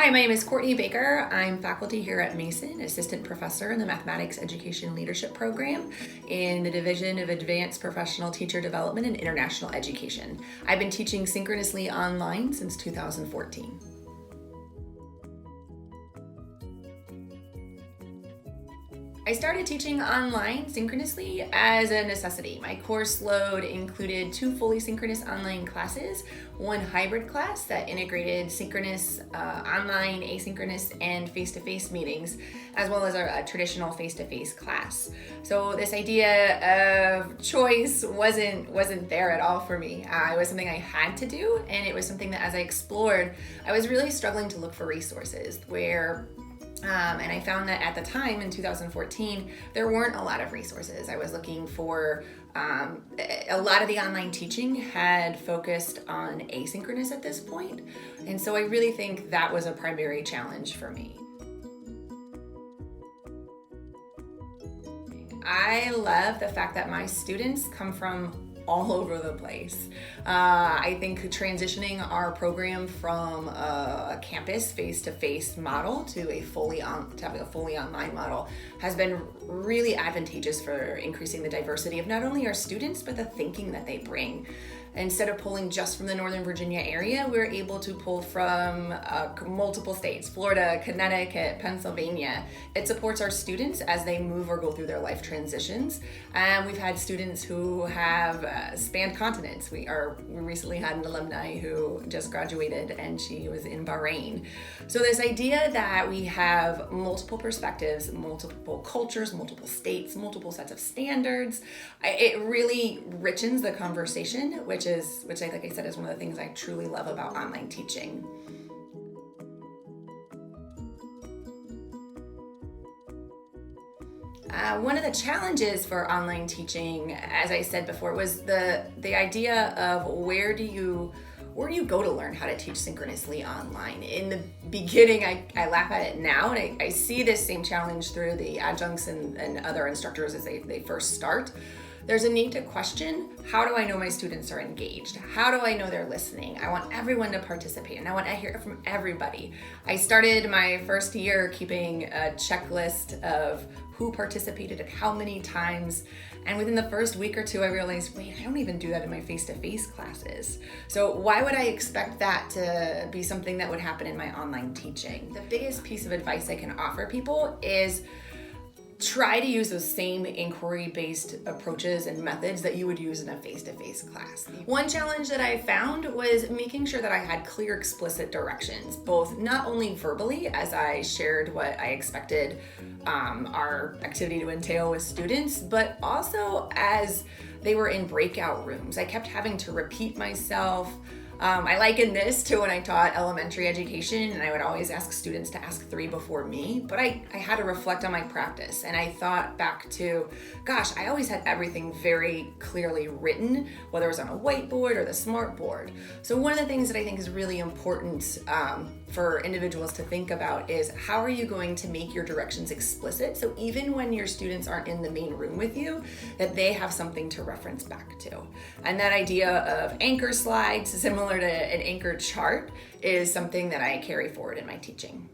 Hi, my name is Courtney Baker. I'm faculty here at Mason, assistant professor in the Mathematics Education Leadership Program in the Division of Advanced Professional Teacher Development and International Education. I've been teaching synchronously online since 2014. I started teaching online synchronously as a necessity. My course load included 2 fully synchronous online classes, 1 hybrid class that integrated synchronous, online, asynchronous, and face-to-face meetings, as well as a traditional face-to-face class. So this idea of choice wasn't there at all for me. It was something I had to do, and it was something that as I explored, I was really struggling to look for resources and I found that at the time in 2014, there weren't a lot of resources. I was looking for, a lot of the online teaching had focused on asynchronous at this point. And so I really think that was a primary challenge for me. I love the fact that my students come from all over the place. I think transitioning our program from a campus face-to-face model to having a fully online model has been really advantageous for increasing the diversity of not only our students, but the thinking that they bring. Instead of pulling just from the Northern Virginia area, we're able to pull from multiple states: Florida, Connecticut, Pennsylvania. It supports our students as they move or go through their life transitions. And we've had students who have spanned continents. We recently had an alumni who just graduated and she was in Bahrain. So this idea that we have multiple perspectives, multiple cultures, multiple states, multiple sets of standards, it really richens the conversation, which like I said, is one of the things I truly love about online teaching. One of the challenges for online teaching, as I said before, was the idea of where do you go to learn how to teach synchronously online. In the beginning, I laugh at it now, and I see this same challenge through the adjuncts and other instructors as they first start. There's a need to question, how do I know my students are engaged? How do I know they're listening? I want everyone to participate, and I want to hear from everybody. I started my first year keeping a checklist of who participated and how many times. And within the first week or two, I realized, wait, I don't even do that in my face-to-face classes. So why would I expect that to be something that would happen in my online teaching? The biggest piece of advice I can offer people is try to use those same inquiry-based approaches and methods that you would use in a face-to-face class. One challenge that I found was making sure that I had clear, explicit directions, both not only verbally as I shared what I expected our activity to entail with students, but also as they were in breakout rooms. I kept having to repeat myself. I liken this to when I taught elementary education, and I would always ask students to ask 3 before me, but I had to reflect on my practice, and I thought back to, gosh, I always had everything very clearly written, whether it was on a whiteboard or the smart board. So one of the things that I think is really important for individuals to think about is, how are you going to make your directions explicit, so even when your students aren't in the main room with you, that they have something to reference back to. And that idea of anchor slides, similar to an anchor chart, is something that I carry forward in my teaching.